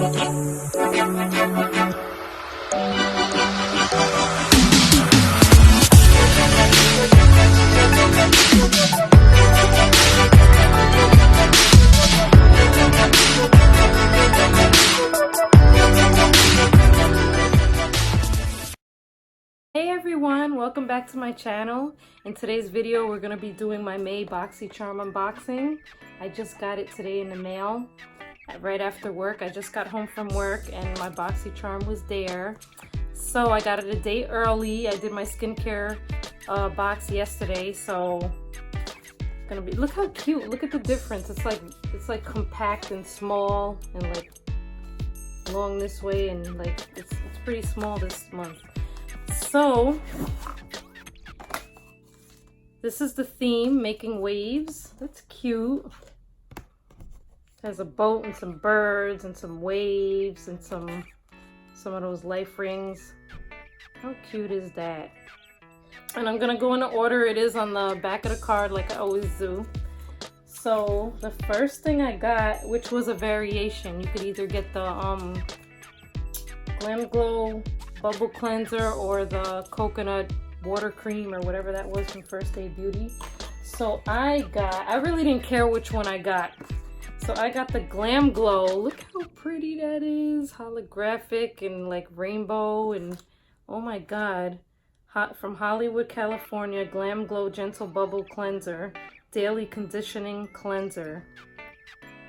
Hey everyone, welcome back to my channel. In today's video we're going to be doing my May Boxycharm unboxing. I just got it today in the mail right after work. I just got home from work and my Boxycharm was there. So I got it a day early. I did my skincare box yesterday, so gonna be, look how cute, look at the difference. It's like compact and small and like long this way, and like it's pretty small this month. So this is the theme, making waves. That's cute. It has a boat and some birds and some waves and some of those life rings. How cute is that? And I'm gonna go in the order it is on the back of the card like I always do. So the first thing I got, which was a variation, you could either get the Glamglow bubble cleanser or the coconut water cream or whatever that was from First Aid Beauty. So I really didn't care which one I got. So I got the Glamglow. Look how pretty that is. Holographic and like rainbow, and oh my god. From Hollywood, California, Glamglow Gentle Bubble Cleanser. Daily Conditioning Cleanser.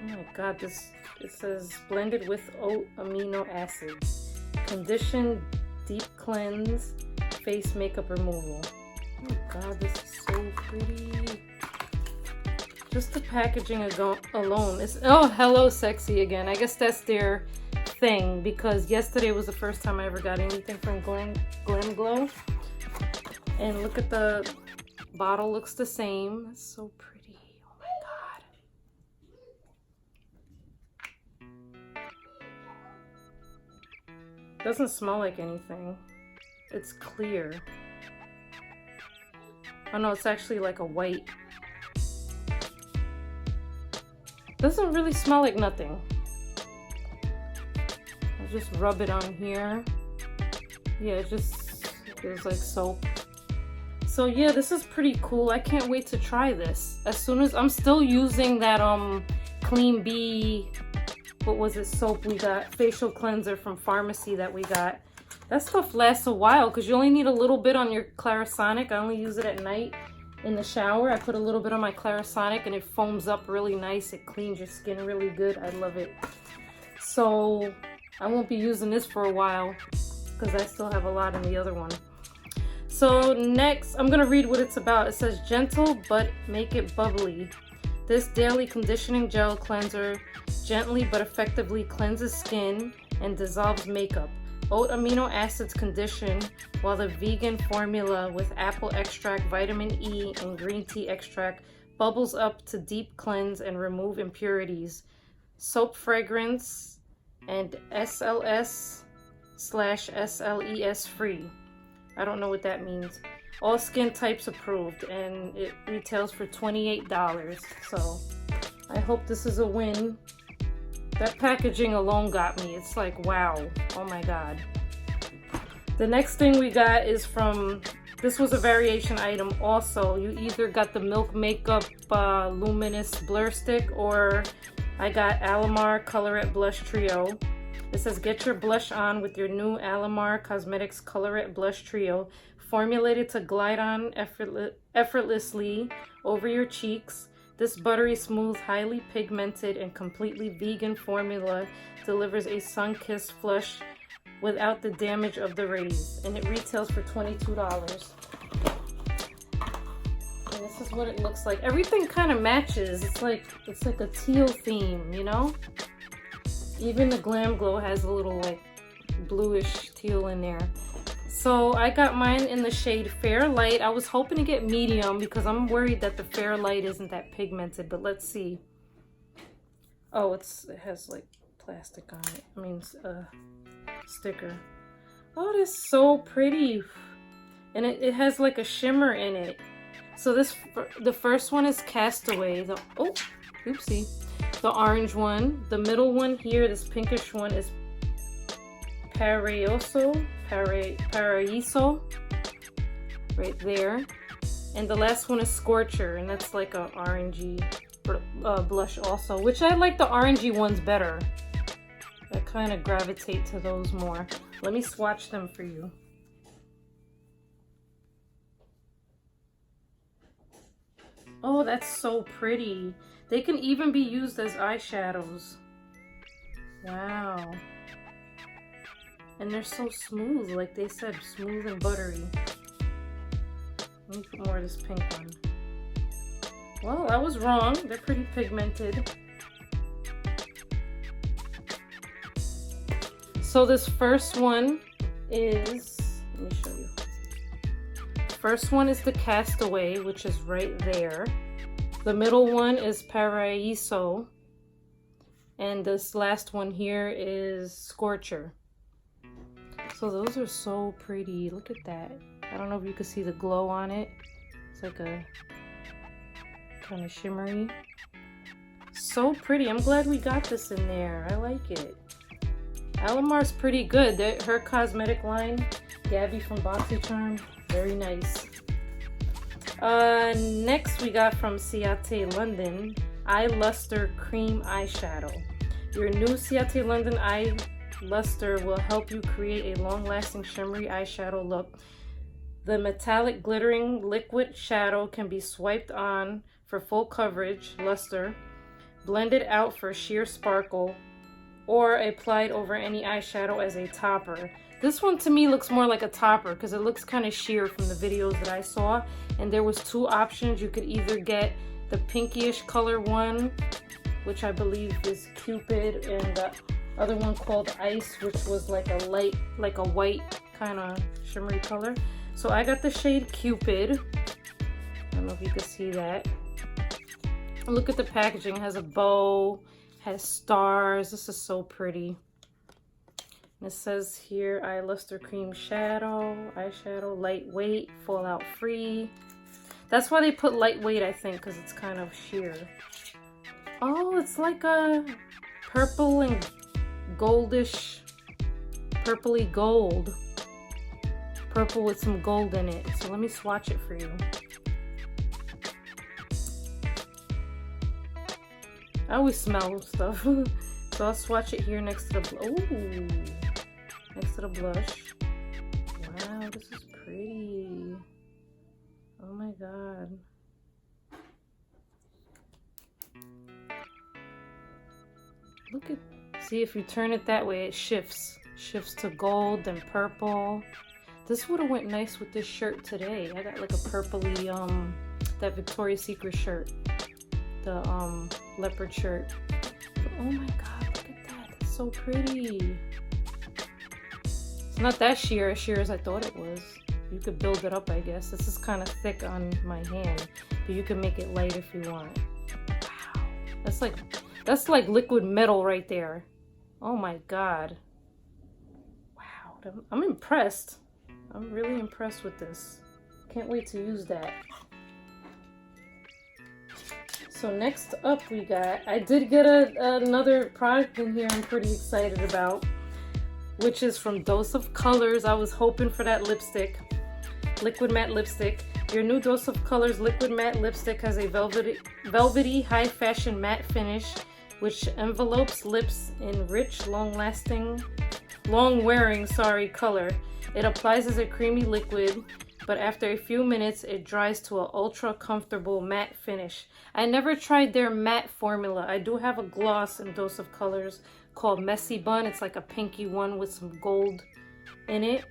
Oh my god, it says blended with oat amino acids. Condition, deep cleanse, face makeup removal. Oh god, this is so pretty. Just the packaging alone is, oh, hello sexy again. I guess that's their thing, because yesterday was the first time I ever got anything from Glamglow. And look at the bottle, looks the same. It's so pretty. Oh my god. Doesn't smell like anything. It's clear. Oh no, it's actually like a white. Doesn't really smell like nothing. I'll just rub it on here. Yeah, it just feels like soap. So yeah, this is pretty cool. I can't wait to try this. As soon as, I'm still using that Clean Bee, what was it, soap we got, facial cleanser from pharmacy that we got. That stuff lasts a while because you only need a little bit on your Clarisonic. I only use it at night in the shower. I put a little bit on my Clarisonic and it foams up really nice. It cleans your skin really good. I love it. So I won't be using this for a while because I still have a lot in the other one. So next, I'm gonna read what it's about. It says, gentle but make it bubbly. This daily conditioning gel cleanser gently but effectively cleanses skin and dissolves makeup. Oat amino acids condition, while the vegan formula with apple extract, vitamin E, and green tea extract bubbles up to deep cleanse and remove impurities. Soap fragrance and SLS/SLES free. I don't know what that means. All skin types approved, and it retails for $28. So I hope this is a win. That packaging alone got me. It's like, wow. Oh my god. The next thing we got is from, this was a variation item also. You either got the Milk Makeup Luminous Blur Stick, or I got Alomar Colorette Blush Trio. It says, get your blush on with your new Alomar Cosmetics Colorette Blush Trio, formulated to glide on effortlessly over your cheeks. This buttery smooth, highly pigmented, and completely vegan formula delivers a sun-kissed flush without the damage of the rays, and it retails for $22. And this is what it looks like. Everything kind of matches. It's like a teal theme, you know? Even the Glamglow has a little like bluish teal in there. So I got mine in the shade Fair Light. I was hoping to get medium because I'm worried that the Fair Light isn't that pigmented, but let's see. Oh, it has like plastic on it. I mean, sticker. Oh, it is so pretty. And it has like a shimmer in it. So the first one is Castaway. Oh, oopsie. the orange one. The middle one here, this pinkish one, is Paraiso, right there. And the last one is Scorcher, and that's like a orangey blush also, which I like the orangey ones better. I kind of gravitate to those more. Let me swatch them for you. Oh, that's so pretty. They can even be used as eyeshadows. Wow. And they're so smooth, like they said, smooth and buttery. Let me put more of this pink one. Well, I was wrong. They're pretty pigmented. So this first one is, let me show you. First one is the Castaway, which is right there. The middle one is Paraiso. And this last one here is Scorcher. So those are so pretty. Look at that. I don't know if you can see the glow on it. It's like a kind of shimmery. So pretty. I'm glad we got this in there. I like it. Alomar's pretty good. Her cosmetic line, Gabby from Boxycharm, very nice. Next we got from Ciate London, Eye Lustre Cream Eyeshadow. Your new Ciate London Eye Lustre will help you create a long-lasting shimmery eyeshadow look. The metallic glittering liquid shadow can be swiped on for full coverage, luster, blended out for sheer sparkle, or applied over any eyeshadow as a topper. This one to me looks more like a topper because it looks kind of sheer from the videos that I saw. And there was two options. You could either get the pinkyish color one, which I believe is Cupid, and the other one called Ice, which was like a light, like a white kind of shimmery color. So I got the shade Cupid. I don't know if you can see that. Look at the packaging. It has a bow, has stars. This is so pretty. And it says here, Eye Lustre Cream Eyeshadow, lightweight, fallout free. That's why they put lightweight, I think, because it's kind of sheer. Oh, it's like a purple and goldish, purpley gold. Purple with some gold in it. So let me swatch it for you. I always smell stuff. So I'll swatch it here next to the next to the blush. Wow, this is pretty. Oh my god. Look at, see, if you turn it that way, it shifts to gold and purple. This would have went nice with this shirt today. I got like a purpley that Victoria's Secret shirt, the leopard shirt. But oh my god, look at that. That's so pretty. It's not that sheer as I thought it was. You could build it up, I guess. This is kind of thick on my hand, but you can make it light if you want. Wow, that's like liquid metal right there. Oh my god. Wow, I'm impressed. I'm really impressed with this. Can't wait to use that. So next up we got, I did get another product in here I'm pretty excited about, which is from Dose of Colors. I was hoping for that lipstick, liquid matte lipstick. Your new Dose of Colors liquid matte lipstick has a velvety high fashion matte finish, which envelopes lips in rich, long-wearing color. It applies as a creamy liquid, but after a few minutes, it dries to an ultra comfortable matte finish. I never tried their matte formula. I do have a gloss in Dose of Colors called Messy Bun. It's like a pinky one with some gold in it.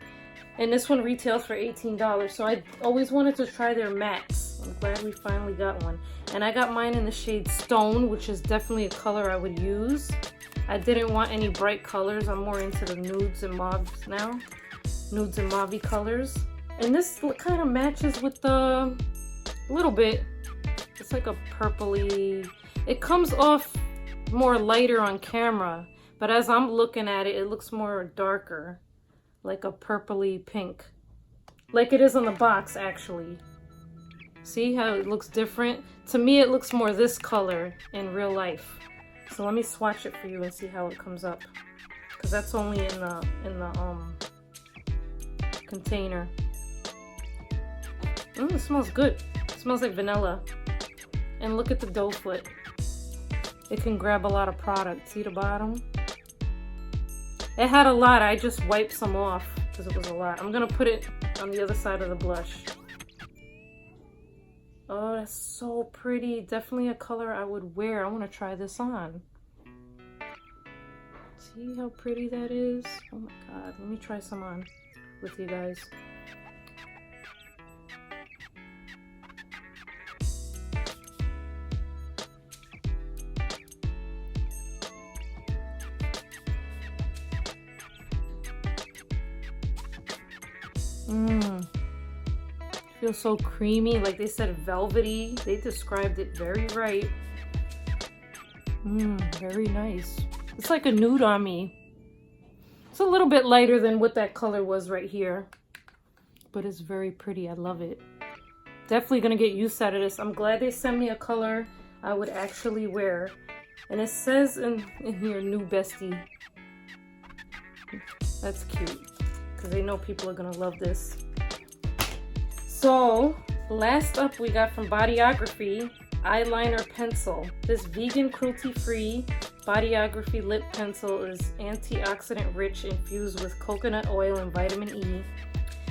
And this one retails for $18. So I always wanted to try their mattes. I'm glad we finally got one. And I got mine in the shade Stone, which is definitely a color I would use. I didn't want any bright colors. I'm more into the nudes and mauves now. Nudes and mauve colors. And this kind of matches with the, a little bit. It's like a purpley. It comes off more lighter on camera, but as I'm looking at it, it looks more darker. Like a purpley pink. Like it is on the box, actually. See how it looks different? To me, it looks more this color in real life. So let me swatch it for you and see how it comes up. Because that's only in the container. It smells good. It smells like vanilla. And look at the doe foot. It can grab a lot of product. See the bottom? It had a lot. I just wiped some off because it was a lot. I'm going to put it on the other side of the blush. Oh, that's so pretty. Definitely a color I would wear. I want to try this on. See how pretty that is? Oh my god. Let me try some on with you guys. Feels so creamy, like they said velvety. They described it very right. Very nice. It's like a nude on me. It's a little bit lighter than what that color was right here, but it's very pretty. I love it. Definitely gonna get use out of this. I'm glad they sent me a color I would actually wear. And it says in here, new bestie. That's cute, because they know people are gonna love this. So, last up we got from Bodyography, eyeliner pencil. This vegan cruelty-free Bodyography lip pencil is antioxidant rich, infused with coconut oil and vitamin E.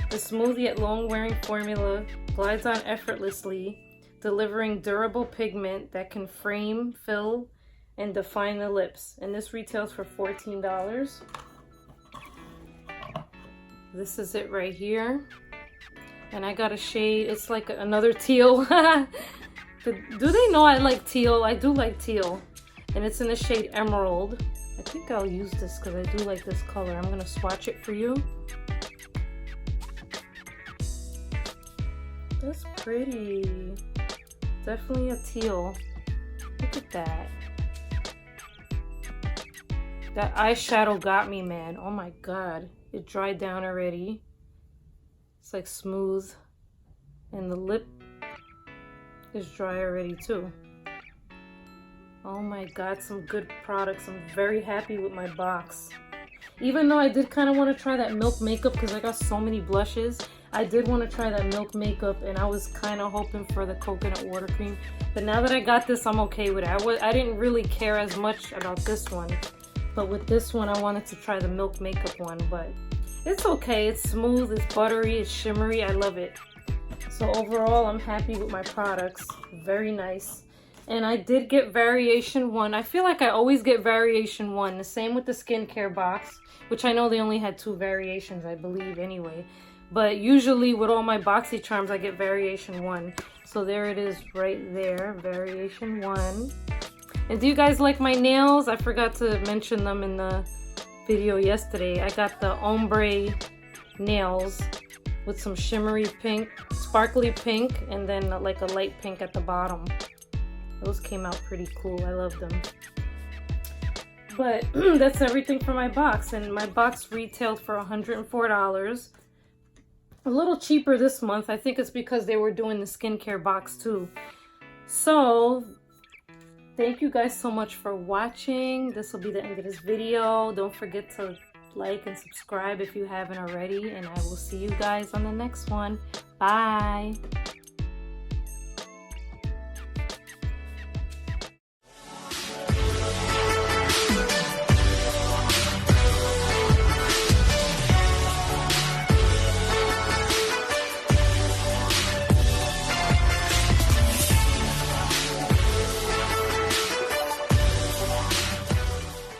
The smooth yet long-wearing formula glides on effortlessly, delivering durable pigment that can frame, fill, and define the lips. And this retails for $14. This is it right here. And I got a shade, it's like another teal. Do they know I like teal? I do like teal. And it's in the shade Emerald. I think I'll use this because I do like this color. I'm going to swatch it for you. That's pretty. Definitely a teal. Look at that. That eyeshadow got me, man. Oh my god. It dried down already. It's like smooth, and the lip is dry already too. Oh my god, some good products. I'm very happy with my box. Even though I did kind of want to try that Milk makeup because I got so many blushes, I did want to try that Milk makeup, and I was kind of hoping for the coconut water cream. But now that I got this, I'm okay with it. I didn't really care as much about this one, but with this one I wanted to try the Milk makeup one, but it's okay. It's smooth, it's buttery, it's shimmery. I love it. So overall, I'm happy with my products. Very nice. And I did get variation 1. I feel like I always get variation 1. The same with the skincare box, which I know they only had 2 variations, I believe, anyway. But usually with all my Boxycharms, I get variation 1. So there it is right there, variation 1. And do you guys like my nails? I forgot to mention them in the video yesterday. I got the ombre nails with some shimmery pink, sparkly pink, and then like a light pink at the bottom. Those came out pretty cool. I love them. But that's everything for my box, and my box retailed for $104. A little cheaper this month. I think it's because they were doing the skincare box too. So thank you guys so much for watching. This will be the end of this video. Don't forget to like and subscribe if you haven't already, and I will see you guys on the next one. Bye.